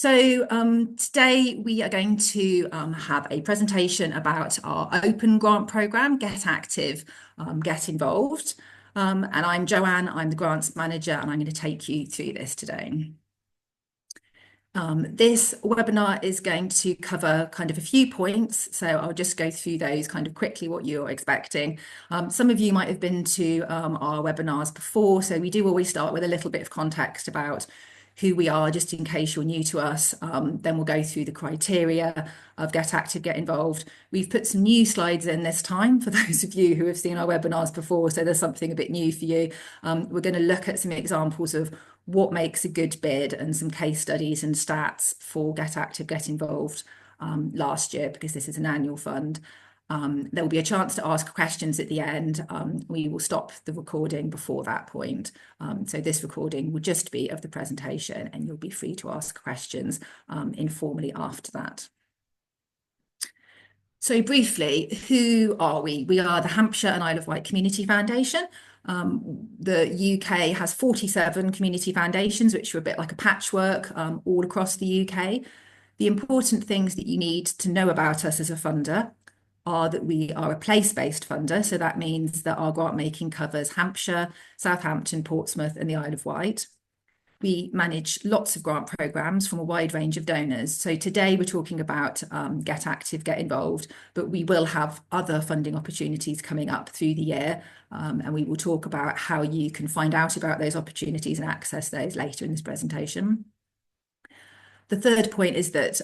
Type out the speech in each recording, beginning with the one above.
Today we are going to have a presentation about our open grant programme, Get Active, Get Involved. And I'm Joanne, I'm the Grants Manager, and I'm going to take you through this today. This webinar is going to cover kind of a few points, so I'll just go through those kind of quickly, what you're expecting. Some of you might have been to our webinars before, so we do always start with a little bit of context about who we are, just in case you're new to us. Then we'll go through the criteria of Get Active, Get Involved. We've put some new slides in this time for those of you who have seen our webinars before, so there's something a bit new for you. We're going to look at some examples of what makes a good bid and some case studies and stats for Get Active, Get Involved last year, because this is an annual fund. There will be a chance to ask questions at the end. We will stop the recording before that point. So this recording will just be of the presentation, and you'll be free to ask questions informally after that. So briefly, who are we? We are the Hampshire and Isle of Wight Community Foundation. The UK has 47 community foundations, which are a bit like a patchwork all across the UK. The important things that you need to know about us as a funder are that we are a place-based funder. So that means that our grant making covers Hampshire, Southampton, Portsmouth, and the Isle of Wight. We manage lots of grant programmes from a wide range of donors. So today we're talking about Get Active, Get Involved, but we will have other funding opportunities coming up through the year. And we will talk about how you can find out about those opportunities and access those later in this presentation. The third point is that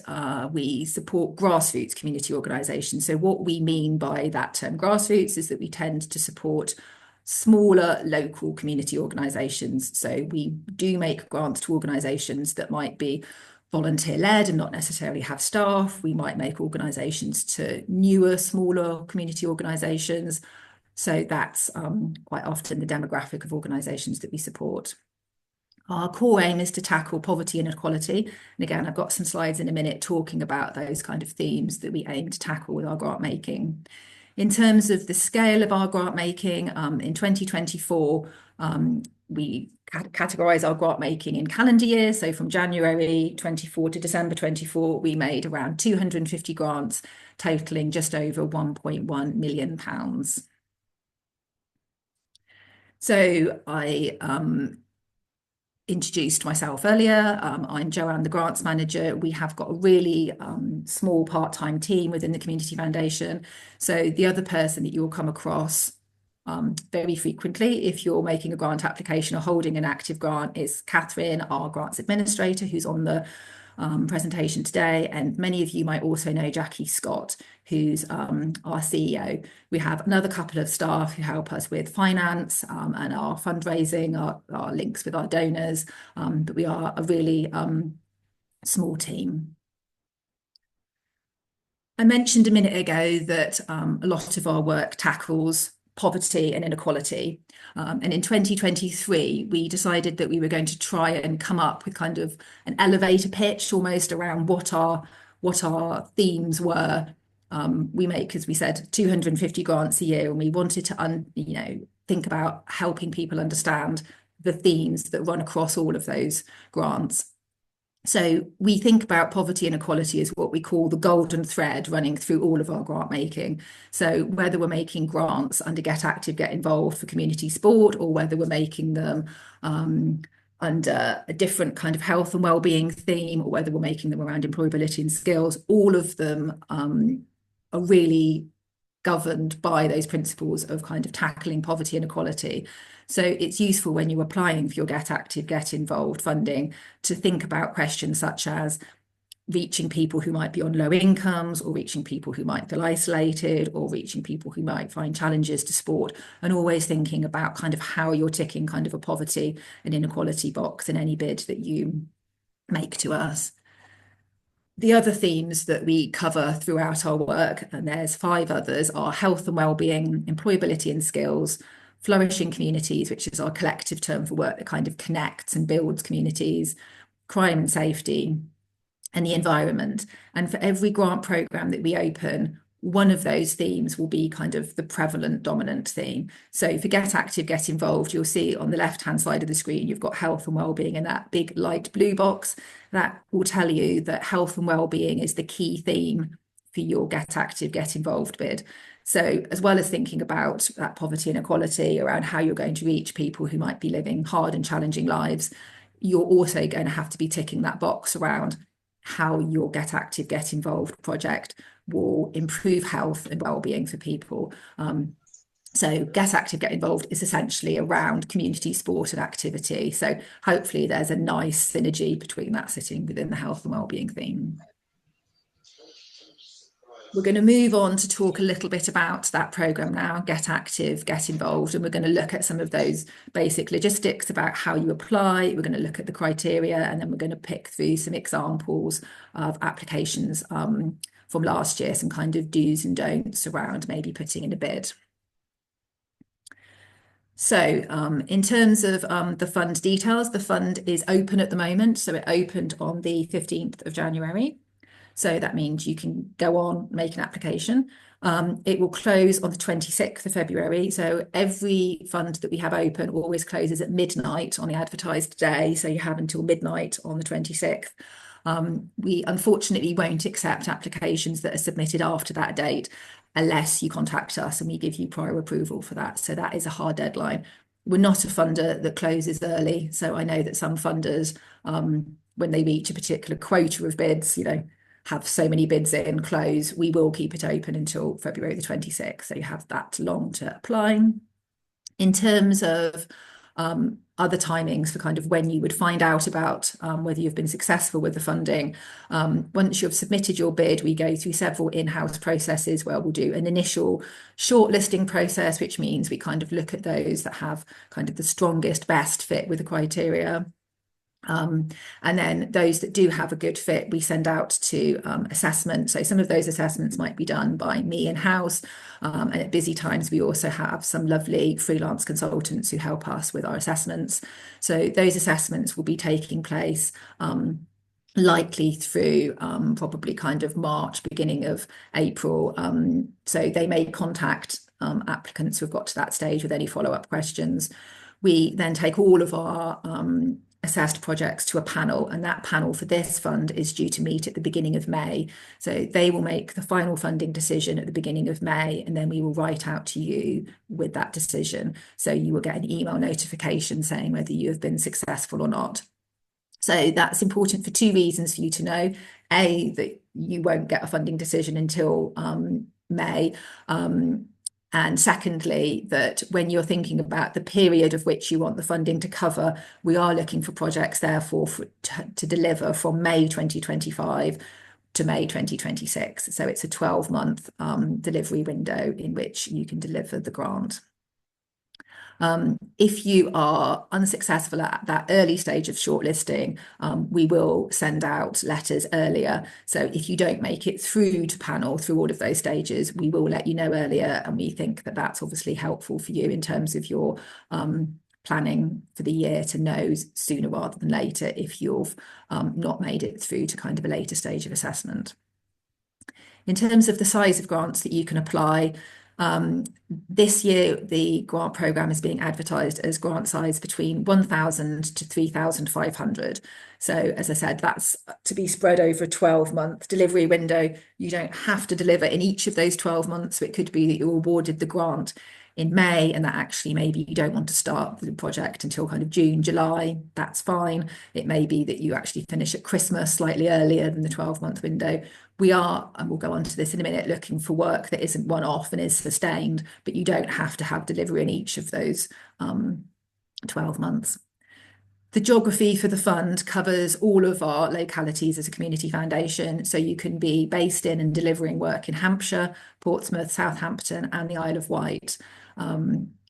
we support grassroots community organisations. So what we mean by that term grassroots is that we tend to support smaller local community organisations. So we do make grants to organisations that might be volunteer-led and not necessarily have staff. We might make organisations to newer, smaller community organisations. So that's quite often the demographic of organisations that we support. Our core aim is to tackle poverty and inequality. And again, I've got some slides in a minute talking about those kind of themes that we aim to tackle with our grant making. In terms of the scale of our grant making, in 2024, we categorise our grant making in calendar years. So from January 24 to December 24, we made around 250 grants, totalling just over £1.1 million. So I introduced myself earlier. I'm Joanne, the Grants Manager. We have got a really small part-time team within the Community Foundation. So the other person that you will come across very frequently if you're making a grant application or holding an active grant is Catherine, our Grants Administrator, who's on the presentation today, and many of you might also know Jackie Scott, who's our CEO. We have another couple of staff who help us with finance and our fundraising, our links with our donors, but we are a really small team. I mentioned a minute ago that a lot of our work tackles poverty and inequality. And in 2023, we decided that we were going to try and come up with kind of an elevator pitch almost around what our themes were. We make, as we said, 250 grants a year, and we wanted to think about helping people understand the themes that run across all of those grants. So we think about poverty and inequality as what we call the golden thread running through all of our grant making. So whether we're making grants under Get Active, Get Involved for community sport, or whether we're making them under a different kind of health and wellbeing theme, or whether we're making them around employability and skills, all of them are really governed by those principles of kind of tackling poverty and inequality. So it's useful when you're applying for your Get Active, Get Involved funding to think about questions such as reaching people who might be on low incomes, or reaching people who might feel isolated, or reaching people who might find challenges to sport, and always thinking about kind of how you're ticking kind of a poverty and inequality box in any bid that you make to us. The other themes that we cover throughout our work, and there's 5 others, are health and wellbeing, employability and skills, flourishing communities, which is our collective term for work that kind of connects and builds communities, crime and safety, and the environment. And for every grant programme that we open, one of those themes will be kind of the prevalent dominant theme. So for Get Active, Get Involved, you'll see on the left-hand side of the screen, you've got health and wellbeing in that big light blue box. That will tell you that health and wellbeing is the key theme for your Get Active, Get Involved bid. So as well as thinking about that poverty and inequality around how you're going to reach people who might be living hard and challenging lives, you're also going to have to be ticking that box around how your Get Active, Get Involved project will improve health and wellbeing for people. So Get Active, Get Involved is essentially around community sport and activity. So hopefully there's a nice synergy between that sitting within the health and wellbeing theme. We're going to move on to talk a little bit about that programme now, Get Active, Get Involved, and we're going to look at some of those basic logistics about how you apply. We're going to look at the criteria, and then we're going to pick through some examples of applications from last year, some kind of do's and don'ts around maybe putting in a bid. So in terms of the fund details, the fund is open at the moment. So it opened on the 15th of January. So that means you can go on, make an application. It will close on the 26th of February. So every fund that we have open always closes at midnight on the advertised day. So you have until midnight on the 26th. We unfortunately won't accept applications that are submitted after that date unless you contact us and we give you prior approval for that. So that is a hard deadline. We're not a funder that closes early. So I know that some funders, when they reach a particular quota of bids, have so many bids in, close. We will keep it open until February the 26th. So you have that long to apply. In terms of other timings for kind of when you would find out about whether you've been successful with the funding. Once you've submitted your bid, we go through several in-house processes where we'll do an initial shortlisting process, which means we kind of look at those that have kind of the strongest, best fit with the criteria. And then those that do have a good fit, we send out to assessment. So some of those assessments might be done by me in-house. And at busy times, we also have some lovely freelance consultants who help us with our assessments. So those assessments will be taking place likely through probably kind of March, beginning of April. So they may contact applicants who've got to that stage with any follow-up questions. We then take all of our assessed projects to a panel, and that panel for this fund is due to meet at the beginning of May. So they will make the final funding decision at the beginning of May, and then we will write out to you with that decision. So you will get an email notification saying whether you have been successful or not. So that's important for two reasons for you to know. A, that you won't get a funding decision until May. And secondly, that when you're thinking about the period of which you want the funding to cover, we are looking for projects, therefore, to deliver from May 2025 to May 2026. So it's a 12-month delivery window in which you can deliver the grant. If you are unsuccessful at that early stage of shortlisting, we will send out letters earlier. So if you don't make it through to panel through all of those stages, we will let you know earlier. And we think that that's obviously helpful for you in terms of your planning for the year to know sooner rather than later if you've not made it through to kind of a later stage of assessment. In terms of the size of grants that you can apply, this year, the grant programme is being advertised as grant size between 1,000 to 3,500. So as I said, that's to be spread over a 12-month delivery window. You don't have to deliver in each of those 12 months. So it could be that you're awarded the grant in May and that actually maybe you don't want to start the project until kind of June, July. That's fine. It may be that you actually finish at Christmas slightly earlier than the 12-month window. We are, and we'll go on to this in a minute, looking for work that isn't one-off and is sustained, but you don't have to have delivery in each of those 12 months. The geography for the fund covers all of our localities as a community foundation. So you can be based in and delivering work in Hampshire, Portsmouth, Southampton, and the Isle of Wight.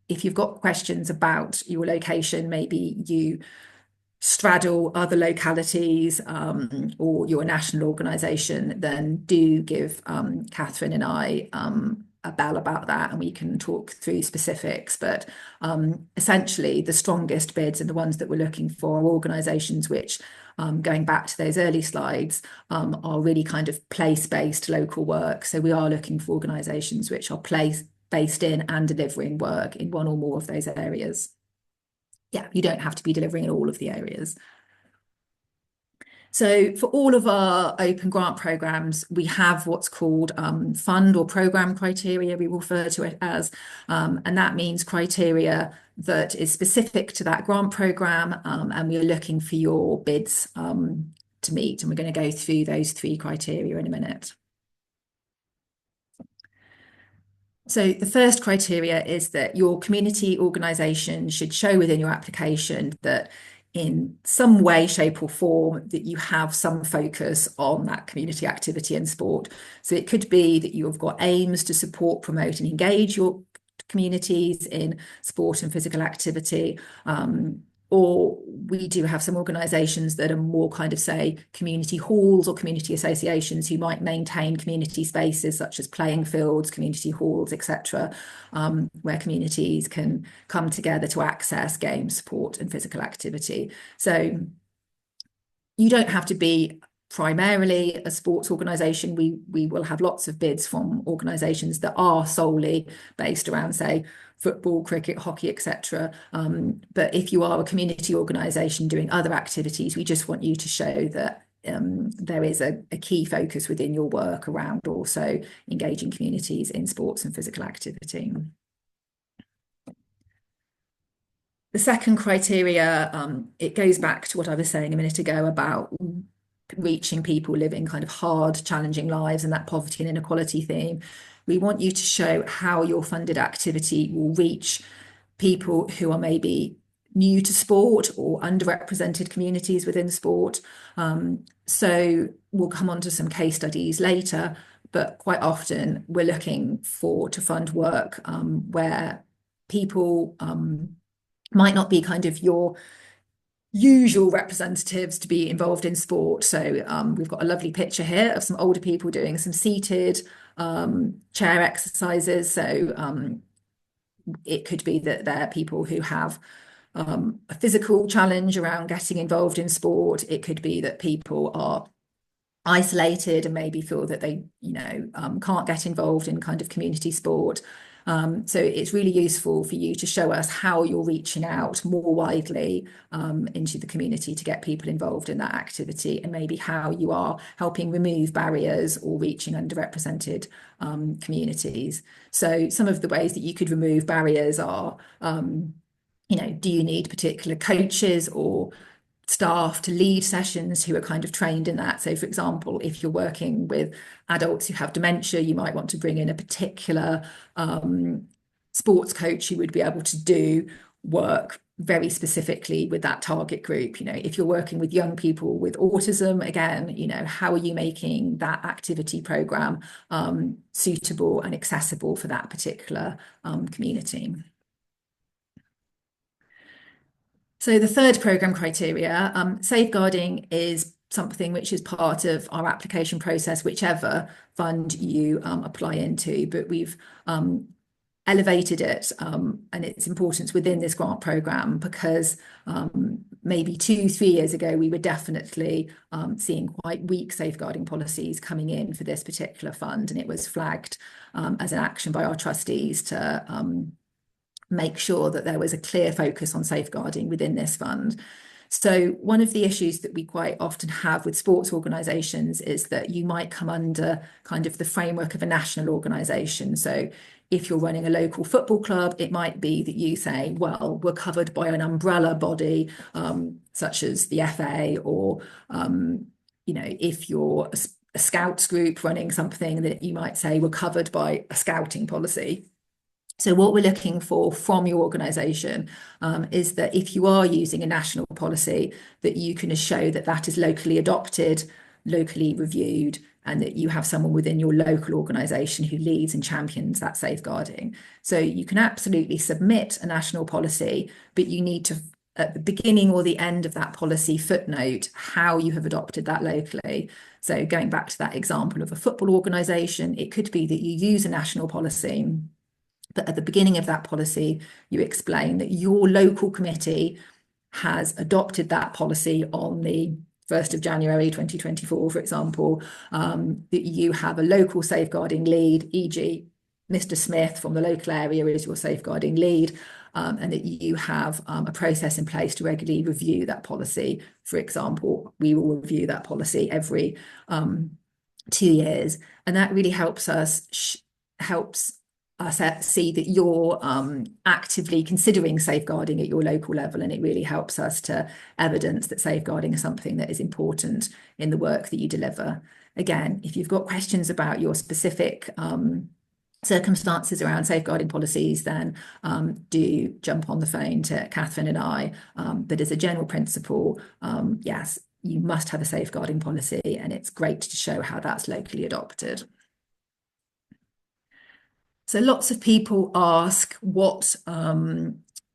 If you've got questions about your location, maybe you straddle other localities or your national organisation, then do give Catherine and I a bell about that and we can talk through specifics. But essentially, the strongest bids and the ones that we're looking for are organisations which, going back to those early slides, are really kind of place-based local work. So we are looking for organisations which are place-based in and delivering work in one or more of those areas. Yeah, you don't have to be delivering in all of the areas. So for all of our open grant programs, we have what's called fund or program criteria, we refer to it as, and that means criteria that is specific to that grant program, and we're looking for your bids to meet. And we're going to go through those 3 criteria in a minute. So the first criteria is that your community organisation should show within your application that in some way, shape or form that you have some focus on that community activity and sport. So it could be that you've got aims to support, promote and engage your communities in sport and physical activity. Or we do have some organisations that are more kind of, say, community halls or community associations who might maintain community spaces such as playing fields, community halls, etc., where communities can come together to access games, sport and physical activity. So you don't have to be primarily a sports organisation. We will have lots of bids from organisations that are solely based around, say, football, cricket, hockey, etc. But if you are a community organisation doing other activities, we just want you to show that there is a key focus within your work around also engaging communities in sports and physical activity. The second criteria, it goes back to what I was saying a minute ago about reaching people living kind of hard, challenging lives and that poverty and inequality theme. We want you to show how your funded activity will reach people who are maybe new to sport or underrepresented communities within sport. So we'll come on to some case studies later, but quite often we're looking to fund work where people might not be kind of your usual representatives to be involved in sport. So we've got a lovely picture here of some older people doing some seated chair exercises. So it could be that they're people who have a physical challenge around getting involved in sport. It could be that people are isolated and maybe feel that they, can't get involved in kind of community sport. So it's really useful for you to show us how you're reaching out more widely into the community to get people involved in that activity, and maybe how you are helping remove barriers or reaching underrepresented communities. So some of the ways that you could remove barriers are, do you need particular coaches or staff to lead sessions who are kind of trained in that? So for example, if you're working with adults who have dementia, you might want to bring in a particular sports coach who would be able to do work very specifically with that target group. If you're working with young people with autism, again, how are you making that activity program suitable and accessible for that particular community? So the third programme criteria, safeguarding is something which is part of our application process, whichever fund you apply into, but we've elevated it and its importance within this grant programme because maybe 2-3 years ago, we were definitely seeing quite weak safeguarding policies coming in for this particular fund, and it was flagged as an action by our trustees to make sure that there was a clear focus on safeguarding within this fund. So one of the issues that we quite often have with sports organisations is that you might come under kind of the framework of a national organisation. So if you're running a local football club, it might be that you say, well, we're covered by an umbrella body such as the FA, or if you're a scouts group running something, that you might say we're covered by a scouting policy. So what we're looking for from your organisation is that if you are using a national policy, that you can show that that is locally adopted, locally reviewed, and that you have someone within your local organisation who leads and champions that safeguarding. So you can absolutely submit a national policy, but you need to at the beginning or the end of that policy footnote how you have adopted that locally. So going back to that example of a football organisation, it could be that you use a national policy, but at the beginning of that policy, you explain that your local committee has adopted that policy on the 1st of January 2024, for example, that you have a local safeguarding lead, e.g. Mr. Smith from the local area is your safeguarding lead, and that you have a process in place to regularly review that policy. For example, we will review that policy every 2 years, and that really helps us see that you're actively considering safeguarding at your local level, and it really helps us to evidence that safeguarding is something that is important in the work that you deliver. Again, if you've got questions about your specific circumstances around safeguarding policies, then do jump on the phone to Catherine and I. But as a general principle, yes, you must have a safeguarding policy, and it's great to show how that's locally adopted. So lots of people ask what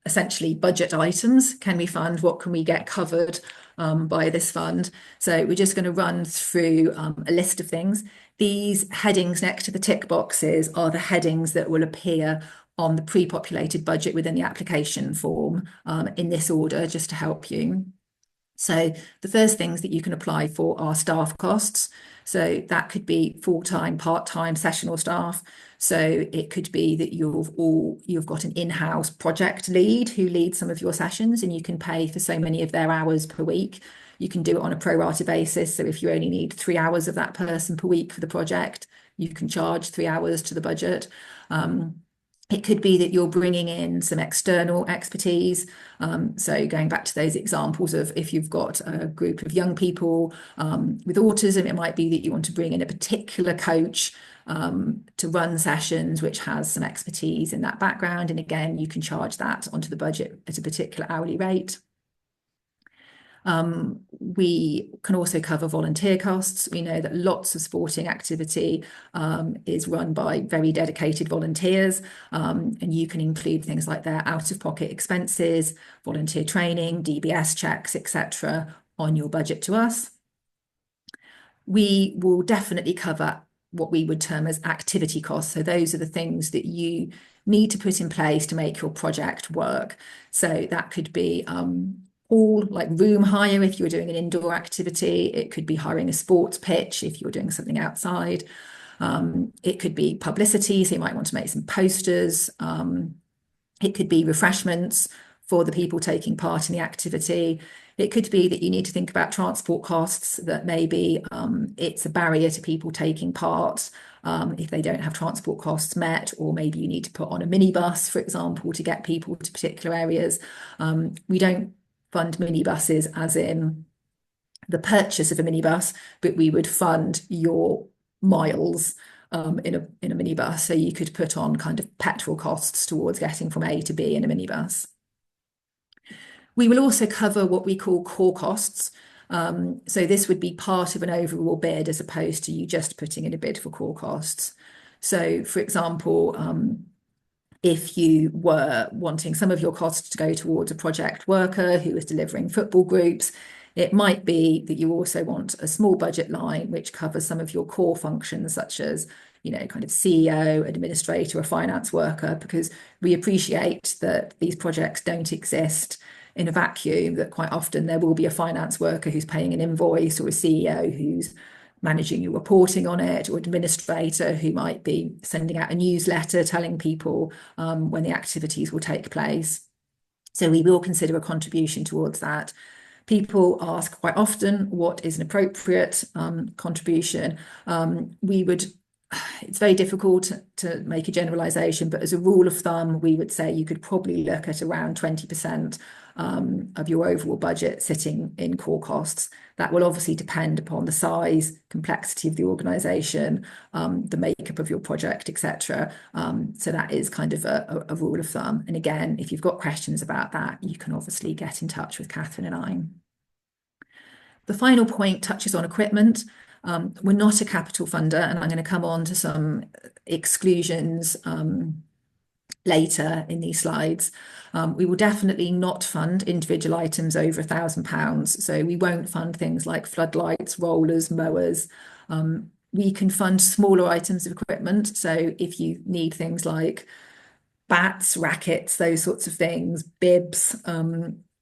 essentially budget items can we fund, what can we get covered by this fund. So we're just going to run through a list of things. These headings next to the tick boxes are the headings that will appear on the pre-populated budget within the application form in this order, just to help you. So the first things that you can apply for are staff costs. So that could be full-time, part-time, sessional staff. So it could be that you've got an in-house project lead who leads some of your sessions, and you can pay for so many of their hours per week. You can do it on a pro rata basis. So if you only need 3 hours of that person per week for the project, you can charge 3 hours to the budget. It could be that you're bringing in some external expertise. So going back to those examples of if you've got a group of young people with autism, it might be that you want to bring in a particular coach to run sessions which has some expertise in that background. And again, you can charge that onto the budget at a particular hourly rate. We can also cover volunteer costs. We know that lots of sporting activity is run by very dedicated volunteers, and you can include things like their out-of-pocket expenses, volunteer training, DBS checks, etc. on your budget to us. We will definitely cover what we would term as activity costs. So those are the things that you need to put in place to make your project work. So that could be all like room hire if you're doing an indoor activity. It could be hiring a sports pitch if you're doing something outside. It could be publicity, so you might want to make some posters. It could be refreshments for the people taking part in the activity. It could be that you need to think about transport costs, that maybe it's a barrier to people taking part if they don't have transport costs met, or maybe you need to put on a minibus, for example, to get people to particular areas. We don't fund minibuses as in the purchase of a minibus, but we would fund your miles in a minibus. So you could put on kind of petrol costs towards getting from A to B in a minibus. We will also cover what we call core costs. So this would be part of an overall bid as opposed to you just putting in a bid for core costs. So for example, if you were wanting some of your costs to go towards a project worker who is delivering football groups, it might be that you also want a small budget line which covers some of your core functions, such as, you know, kind of CEO, administrator, or finance worker, because we appreciate that these projects don't exist in a vacuum, that quite often there will be a finance worker who's paying an invoice, or a CEO who's managing your reporting on it, or administrator who might be sending out a newsletter telling people when the activities will take place. So we will consider a contribution towards that. People ask quite often what is an appropriate contribution. It's very difficult to make a generalisation, but as a rule of thumb, we would say you could probably look at around 20% of your overall budget sitting in core costs. That will obviously depend upon the size, complexity of the organisation, the makeup of your project, etc. So that is kind of a rule of thumb. And again, if you've got questions about that, you can obviously get in touch with Catherine and I. The final point touches on equipment. We're not a capital funder, and I'm going to come on to some exclusions later in these slides. We will definitely not fund individual items over £1,000. So we won't fund things like floodlights, rollers, mowers. We can fund smaller items of equipment. So if you need things like bats, rackets, those sorts of things, bibs,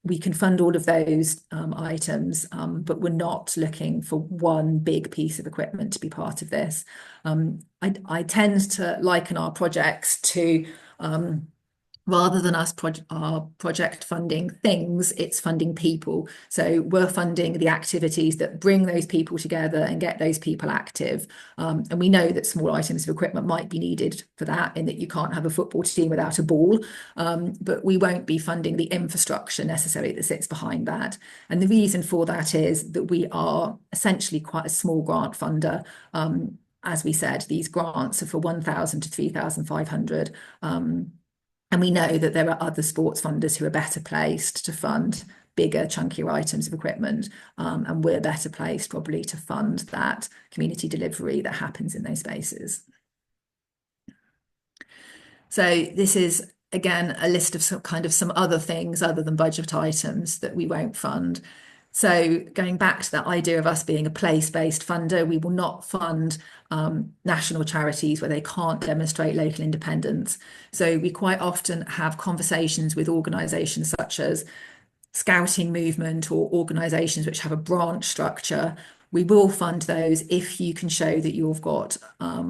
we can fund all of those items, but we're not looking for one big piece of equipment to be part of this. I tend to liken our projects to rather than our project funding things, it's funding people. So we're funding the activities that bring those people together and get those people active. And we know that small items of equipment might be needed for that, in that you can't have a football team without a ball. But we won't be funding the infrastructure necessarily that sits behind that. And the reason for that is that we are essentially quite a small grant funder. As we said, these grants are for 1,000 to 3,500. And we know that there are other sports funders who are better placed to fund bigger, chunkier items of equipment. And we're better placed probably to fund that community delivery that happens in those spaces. So this is, again, a list of some other things other than budget items that we won't fund. So going back to that idea of us being a place-based funder, we will not fund national charities where they can't demonstrate local independence. So we quite often have conversations with organisations such as Scouting Movement or organisations which have a branch structure. We will fund those if you can show that you've got a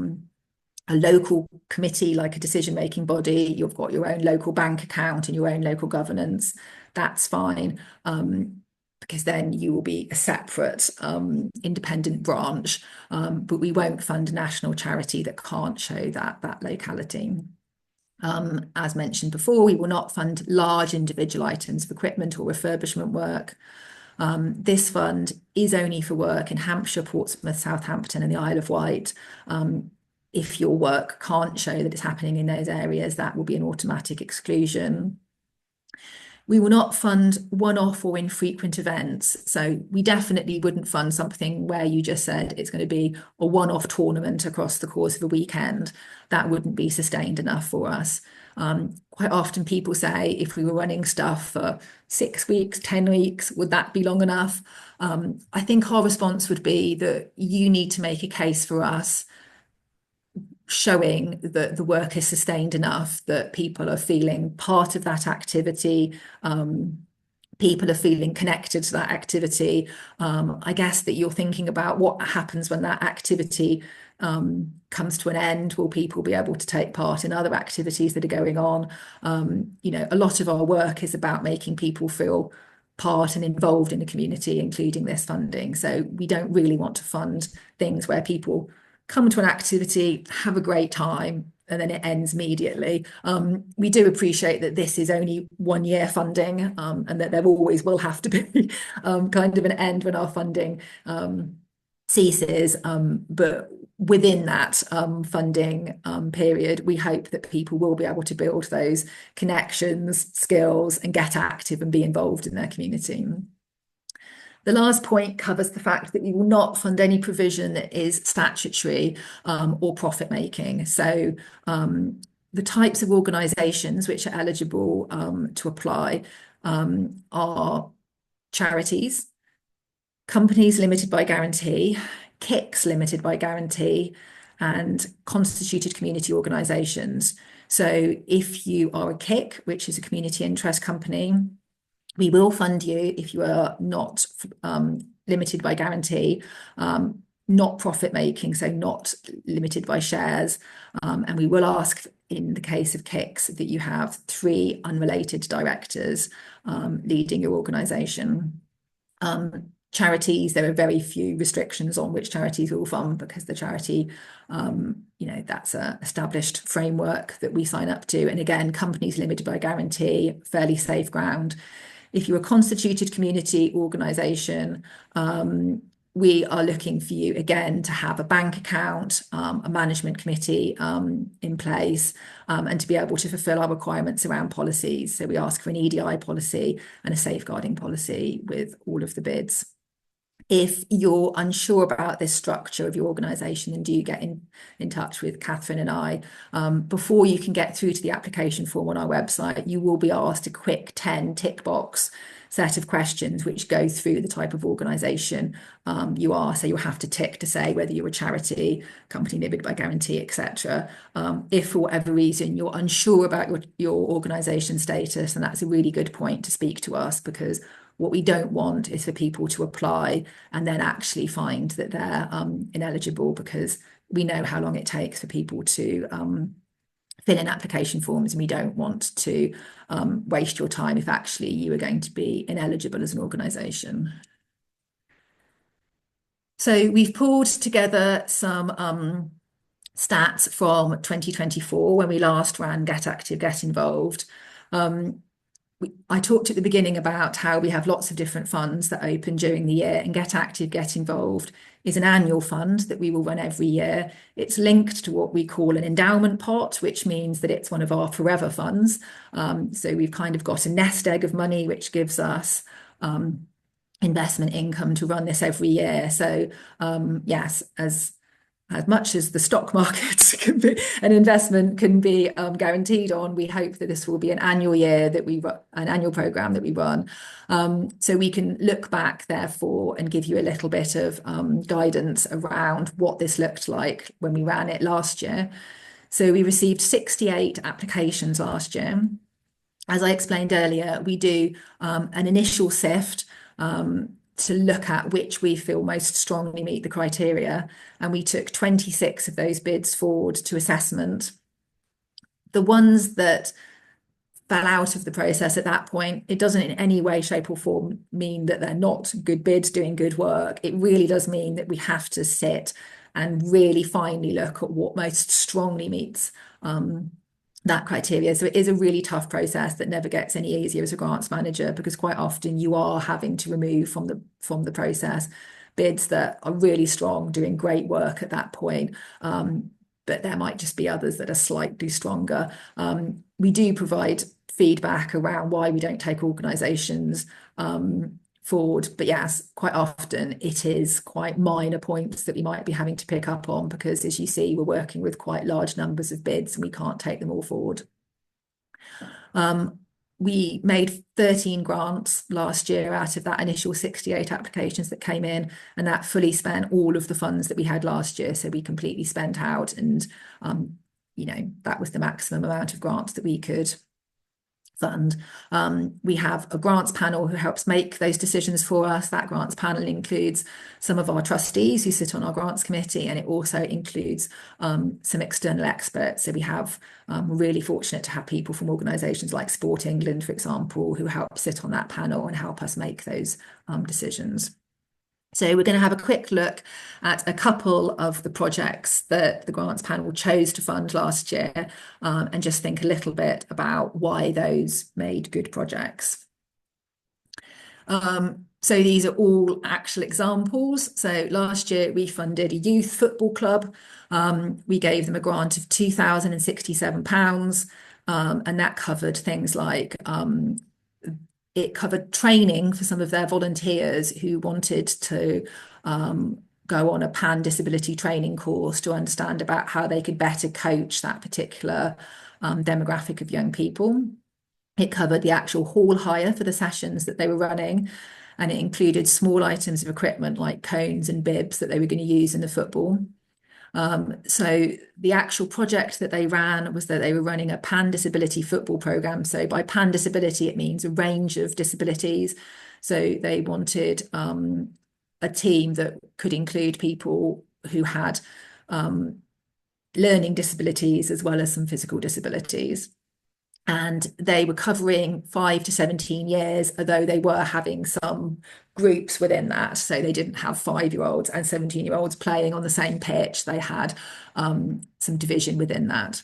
local committee, like a decision-making body, you've got your own local bank account and your own local governance. That's fine. Because then you will be a separate independent branch, but we won't fund a national charity that can't show that locality. As mentioned before, we will not fund large individual items of equipment or refurbishment work. This fund is only for work in Hampshire, Portsmouth, Southampton and the Isle of Wight. If your work can't show that it's happening in those areas, that will be an automatic exclusion. We will not fund one-off or infrequent events. So we definitely wouldn't fund something where you just said it's going to be a one-off tournament across the course of a weekend. That wouldn't be sustained enough for us. Quite often people say, if we were running stuff for 6 weeks, 10 weeks, would that be long enough? I think our response would be that you need to make a case for us showing that the work is sustained enough, that people are feeling part of that activity, people are feeling connected to that activity. I guess that you're thinking about what happens when that activity comes to an end. Will people be able to take part in other activities that are going on? A lot of our work is about making people feel part and involved in the community, including this funding. So we don't really want to fund things where people come to an activity, have a great time, and then it ends immediately. We do appreciate that this is only 1 year funding, and that there always will have to be kind of an end when our funding ceases. But within that funding period, we hope that people will be able to build those connections, skills, and get active and be involved in their community. The last point covers the fact that we will not fund any provision that is statutory or profit making. So the types of organisations which are eligible to apply are charities, companies limited by guarantee, KICs limited by guarantee, and constituted community organisations. So if you are a KIC, which is a community interest company, we will fund you if you are not limited by guarantee, not profit making, so not limited by shares. And we will ask, in the case of KICs, that you have 3 unrelated directors leading your organisation. Charities, there are very few restrictions on which charities will fund, because the charity, that's an established framework that we sign up to. And again, companies limited by guarantee, fairly safe ground. If you're a constituted community organisation, we are looking for you, again, to have a bank account, a management committee in place, and to be able to fulfil our requirements around policies. So we ask for an EDI policy and a safeguarding policy with all of the bids. If you're unsure about this structure of your organisation, then do get in touch with Catherine and I. Before you can get through to the application form on our website, you will be asked a quick 10 tick box set of questions which go through the type of organisation you are. So you'll have to tick to say whether you're a charity, company limited by guarantee, etc. If for whatever reason you're unsure about your organisation status, and that's a really good point to speak to us, because what we don't want is for people to apply and then actually find that they're ineligible, because we know how long it takes for people to fill in application forms, and we don't want to waste your time if actually you are going to be ineligible as an organisation. So we've pulled together some stats from 2024 when we last ran Get Active, Get Involved. I talked at the beginning about how we have lots of different funds that open during the year, and Get Active, Get Involved is an annual fund that we will run every year. It's linked to what we call an endowment pot, which means that it's one of our forever funds. So we've kind of got a nest egg of money, which gives us investment income to run this every year. So yes, as much as the stock markets can be, an investment can be guaranteed on, we hope that this will be an annual program that we run. So we can look back, therefore, and give you a little bit of guidance around what this looked like when we ran it last year. So we received 68 applications last year. As I explained earlier, we do an initial sift to look at which we feel most strongly meet the criteria. And we took 26 of those bids forward to assessment. The ones that fell out of the process at that point, it doesn't in any way, shape or form mean that they're not good bids doing good work. It really does mean that we have to sit and really finally look at what most strongly meets that criteria. So it is a really tough process that never gets any easier as a grants manager, because quite often you are having to remove from the process bids that are really strong, doing great work at that point. But there might just be others that are slightly stronger. We do provide feedback around why we don't take organisations forward, but yes, quite often it is quite minor points that we might be having to pick up on, because as you see, we're working with quite large numbers of bids and we can't take them all forward. We made 13 grants last year out of that initial 68 applications that came in, and that fully spent all of the funds that we had last year. So we completely spent out, and that was the maximum amount of grants that we could fund. We have a grants panel who helps make those decisions for us. That grants panel includes some of our trustees who sit on our grants committee, and it also includes some external experts. So we're really fortunate to have people from organisations like Sport England, for example, who help sit on that panel and help us make those decisions. So we're going to have a quick look at a couple of the projects that the grants panel chose to fund last year, and just think a little bit about why those made good projects. So these are all actual examples. So last year we funded a youth football club. We gave them a grant of £2,067, and that covered things like it covered training for some of their volunteers who wanted to go on a pan-disability training course to understand about how they could better coach that particular demographic of young people. It covered the actual hall hire for the sessions that they were running, and it included small items of equipment like cones and bibs that they were going to use in the football. So the actual project that they ran was that they were running a pan-disability football program. So by pan-disability, it means a range of disabilities. So they wanted a team that could include people who had learning disabilities as well as some physical disabilities. And they were covering 5 to 17 years, although they were having some groups within that. So they didn't have 5-year-olds and 17-year-olds playing on the same pitch. They had some division within that.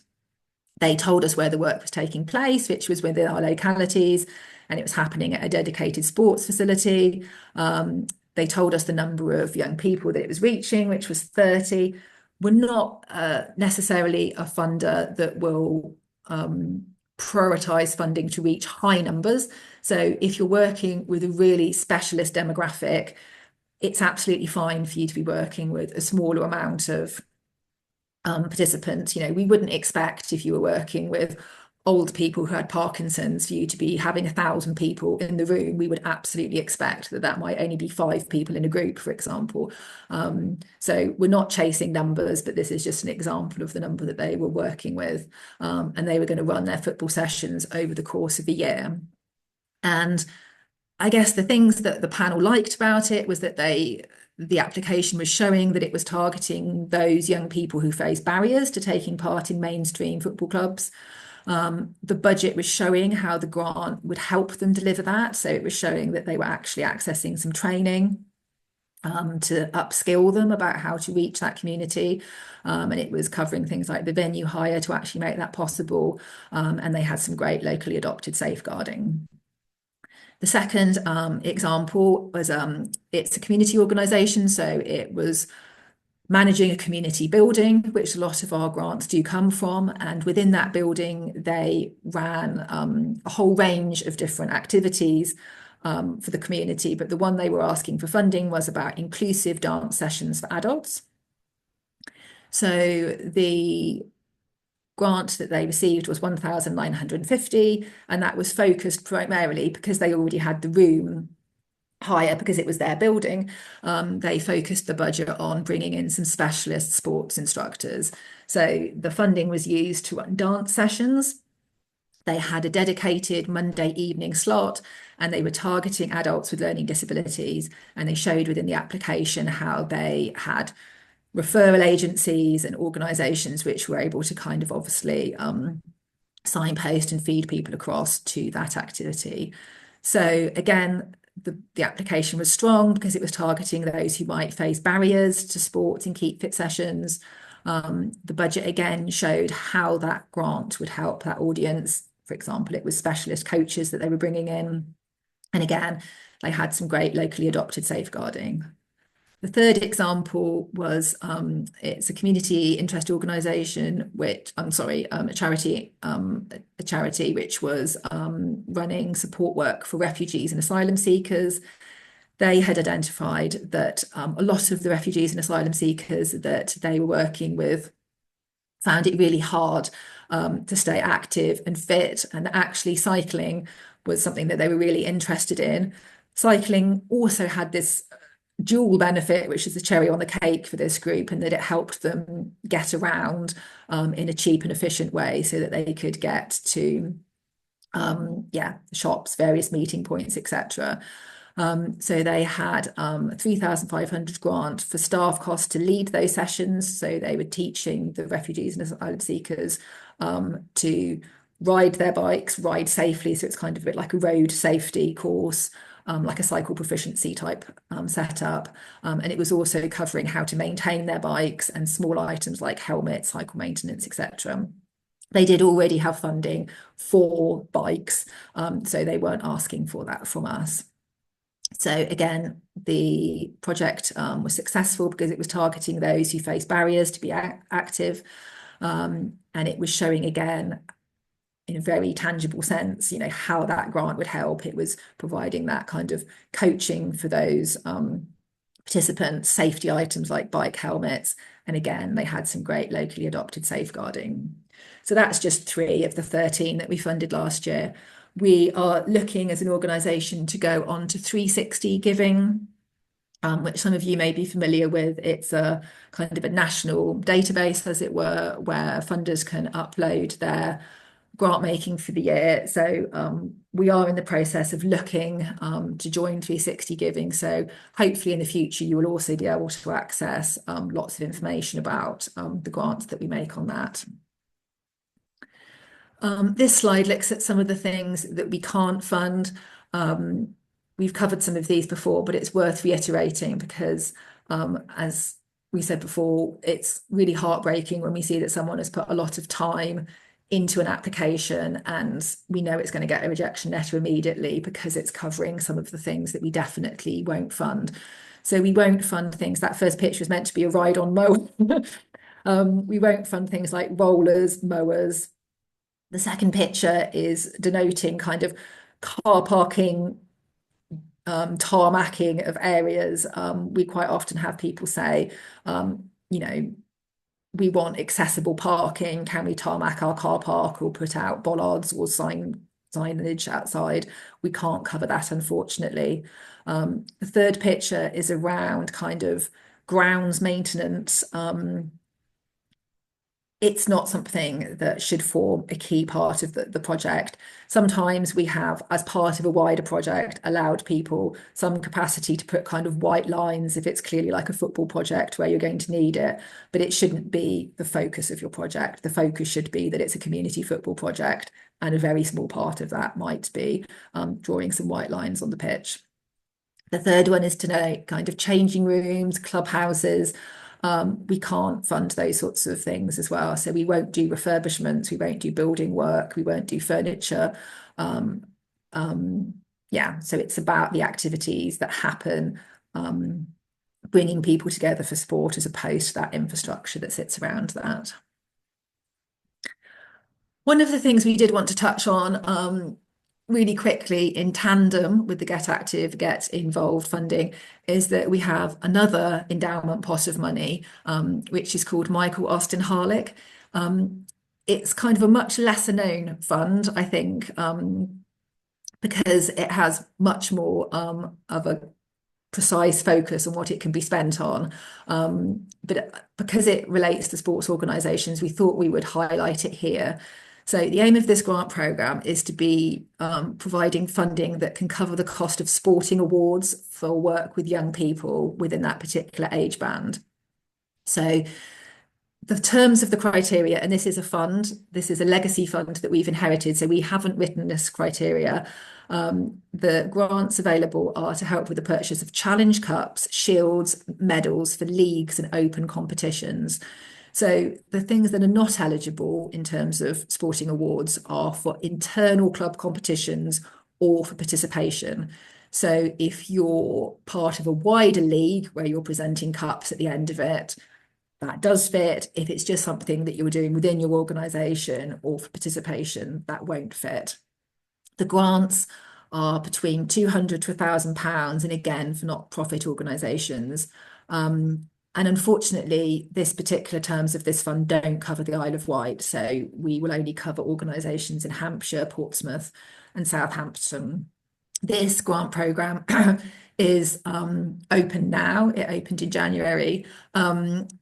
They told us where the work was taking place, which was within our localities, and it was happening at a dedicated sports facility. They told us the number of young people that it was reaching, which was 30. We're not necessarily a funder that will prioritise funding to reach high numbers. So if you're working with a really specialist demographic, it's absolutely fine for you to be working with a smaller amount of participants. We wouldn't expect, if you were working with old people who had Parkinson's, for you to be having 1,000 people in the room. We would absolutely expect that that might only be 5 people in a group, for example. So we're not chasing numbers, but this is just an example of the number that they were working with. And they were going to run their football sessions over the course of a year. And I guess the things that the panel liked about it was that the application was showing that it was targeting those young people who face barriers to taking part in mainstream football clubs. The budget was showing how the grant would help them deliver that. So it was showing that they were actually accessing some training to upskill them about how to reach that community. And it was covering things like the venue hire to actually make that possible. And they had some great locally adopted safeguarding. The second example was it's a community organisation, so it was managing a community building, which a lot of our grants do come from. And within that building, they ran a whole range of different activities for the community. But the one they were asking for funding was about inclusive dance sessions for adults. So the grant that they received was 1,950, and that was focused primarily because they already had the room higher because it was their building. They focused the budget on bringing in some specialist sports instructors. So the funding was used to run dance sessions. They had a dedicated Monday evening slot, and they were targeting adults with learning disabilities. And they showed within the application how they had referral agencies and organisations which were able to kind of obviously signpost and feed people across to that activity. So again, the application was strong because it was targeting those who might face barriers to sports and keep fit sessions. The budget again showed how that grant would help that audience. For example, it was specialist coaches that they were bringing in. And again, they had some great locally adopted safeguarding. The third example was it's a community interest organisation, which a charity which was running support work for refugees and asylum seekers. They had identified that a lot of the refugees and asylum seekers that they were working with found it really hard to stay active and fit, and actually cycling was something that they were really interested in. Cycling also had this dual benefit, which is the cherry on the cake for this group, and that it helped them get around in a cheap and efficient way so that they could get to shops, various meeting points, etc. So they had a 3,500 grant for staff costs to lead those sessions. So they were teaching the refugees and asylum seekers to ride their bikes, ride safely. So it's kind of a bit like a road safety course. Like a cycle proficiency type setup. And it was also covering how to maintain their bikes and small items like helmets, cycle maintenance, etc. They did already have funding for bikes, so they weren't asking for that from us. So again, the project was successful because it was targeting those who face barriers to be active. And it was showing again, in a very tangible sense, how that grant would help. It was providing that kind of coaching for those participants, safety items like bike helmets. And again, they had some great locally adopted safeguarding. So that's just 3 of the 13 that we funded last year. We are looking as an organisation to go on to 360 giving, which some of you may be familiar with. It's a kind of a national database, as it were, where funders can upload their grant making for the year. So we are in the process of looking to join 360 Giving. So hopefully in the future, you will also be able to access lots of information about the grants that we make on that. This slide looks at some of the things that we can't fund. We've covered some of these before, but it's worth reiterating because as we said before, it's really heartbreaking when we see that someone has put a lot of time into an application and we know it's going to get a rejection letter immediately because it's covering some of the things that we definitely won't fund. So we won't fund things. That first picture was meant to be a ride-on mower. We won't fund things like rollers, mowers. The second picture is denoting kind of car parking tarmacking of areas. We quite often have people say, you know, we want accessible parking. Can we tarmac our car park or put out bollards or signage outside? We can't cover that, unfortunately. The third picture is around kind of grounds maintenance. It's not something that should form a key part of the project. Sometimes we have, as part of a wider project, allowed people some capacity to put kind of white lines if it's clearly like a football project where you're going to need it, but it shouldn't be the focus of your project. The focus should be that it's a community football project, and a very small part of that might be drawing some white lines on the pitch. The third one is to note kind of changing rooms, clubhouses. We can't fund those sorts of things as well. So we won't do refurbishments, we won't do building work, we won't do furniture. Yeah, so it's about the activities that happen, bringing people together for sport as opposed to that infrastructure that sits around that. One of the things we did want to touch on really quickly in tandem with the Get Active, Get Involved funding is that we have another endowment pot of money, which is called Michael Austin Harlick. It's kind of a much lesser known fund, I think, because it has much more of a precise focus on what it can be spent on. But because it relates to sports organisations, we thought we would highlight it here. So the aim of this grant programme is to be providing funding that can cover the cost of sporting awards for work with young people within that particular age band. So the terms of the criteria, and this is a fund, this is a legacy fund that we've inherited, so we haven't written this criteria. The grants available are to help with the purchase of challenge cups, shields, medals for leagues and open competitions. So the things that are not eligible in terms of sporting awards are for internal club competitions or for participation. So if you're part of a wider league where you're presenting cups at the end of it, that does fit. If it's just something that you're doing within your organisation or for participation, that won't fit. The grants are between £200 to £1,000, and again, for not-profit organisations. And unfortunately, this particular terms of this fund don't cover the Isle of Wight. So we will only cover organisations in Hampshire, Portsmouth and Southampton. This grant programme is open now. It opened in January.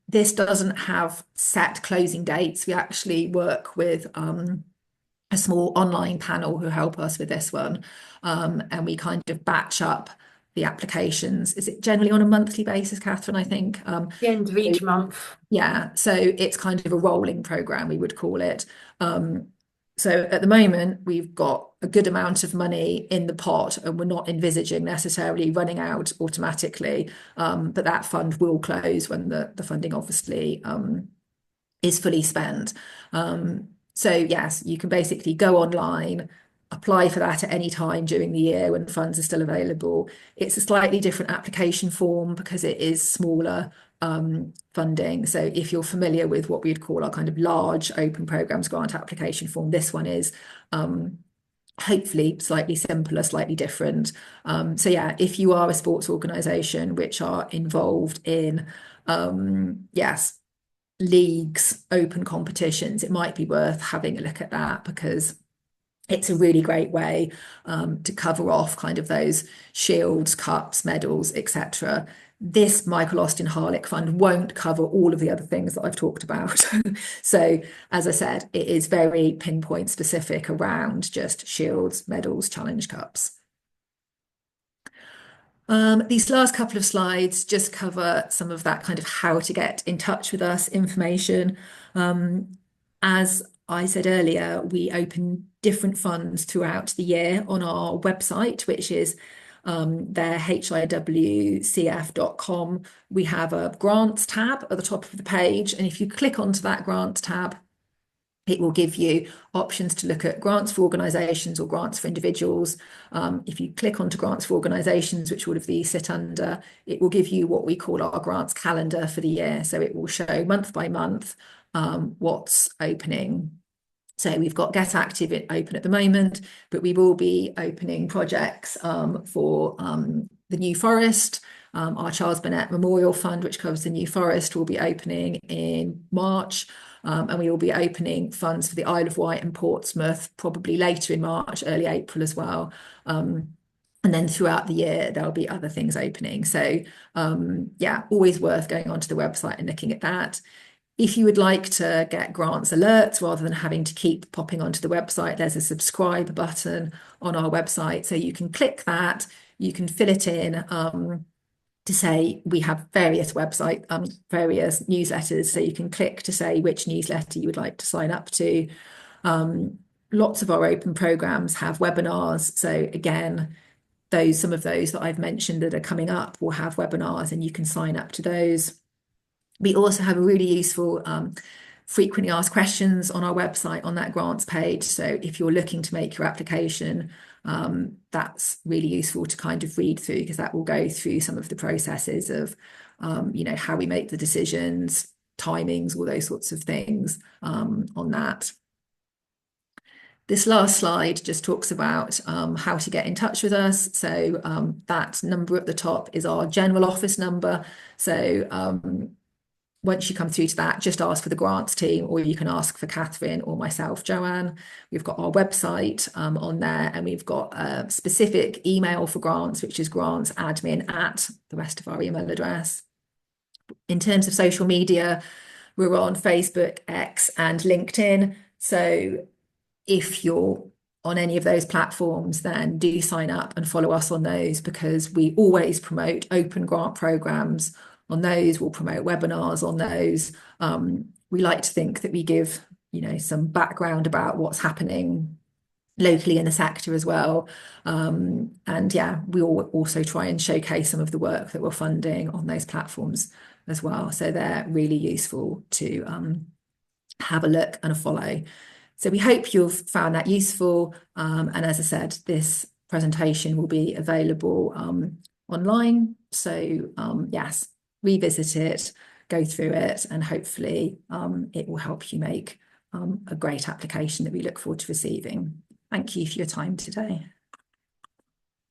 This doesn't have set closing dates. We actually work with a small online panel who help us with this one. And we kind of batch up the applications. Is it generally on a monthly basis, Catherine, I think? The end of each month. Yeah, so it's kind of a rolling programme, we would call it. So at the moment, we've got a good amount of money in the pot and we're not envisaging necessarily running out automatically, but that fund will close when the funding obviously is fully spent. So yes, you can basically go online, apply for that at any time during the year when funds are still available. It's a slightly different application form because it is smaller funding. So if you're familiar with what we'd call our kind of large open programs grant application form, this one is hopefully slightly simpler, slightly different. So yeah, if you are a sports organisation which are involved in, yes, leagues, open competitions, it might be worth having a look at that because it's a really great way to cover off kind of those shields, cups, medals, etc. This Michael Austin Harlick Fund won't cover all of the other things that I've talked about. So, as I said, it is very pinpoint specific around just shields, medals, challenge cups. These last couple of slides just cover some of that kind of how to get in touch with us information. As I said earlier, we open different funds throughout the year on our website, which is their HIWCF.com. We have a grants tab at the top of the page, and if you click onto that grants tab, it will give you options to look at grants for organisations or grants for individuals. If you click onto grants for organisations, which all of these sit under, it will give you what we call our grants calendar for the year. So it will show month by month what's opening. So we've got Get Active open at the moment, but we will be opening projects for the New Forest. Our Charles Burnett Memorial Fund, which covers the New Forest, will be opening in March. And we will be opening funds for the Isle of Wight and Portsmouth, probably later in March, early April as well. And then throughout the year, there'll be other things opening. So yeah, always worth going onto the website and looking at that. If you would like to get grants alerts rather than having to keep popping onto the website, there's a subscribe button on our website. So you can click that, you can fill it in to say we have various various newsletters. So you can click to say which newsletter you would like to sign up to. Lots of our open programs have webinars. So again, some of those that I've mentioned that are coming up will have webinars and you can sign up to those. We also have a really useful frequently asked questions on our website on that grants page. So if you're looking to make your application, that's really useful to kind of read through, because that will go through some of the processes of, how we make the decisions, timings, all those sorts of things on that. This last slide just talks about how to get in touch with us. So that number at the top is our general office number. So once you come through to that, just ask for the grants team, or you can ask for Catherine or myself, Joanne. We've got our website on there, and we've got a specific email for grants, which is grantsadmin@ the rest of our email address. In terms of social media, we're on Facebook, X, and LinkedIn. So if you're on any of those platforms, then do sign up and follow us on those, because we always promote open grant programs on those. We'll promote webinars on those. We like to think that we give, some background about what's happening locally in the sector as well. And yeah, we will also try and showcase some of the work that we're funding on those platforms as well. So they're really useful to have a look and a follow. So we hope you've found that useful. And as I said, this presentation will be available online. So yes, revisit it, go through it, and hopefully it will help you make a great application that we look forward to receiving. Thank you for your time today.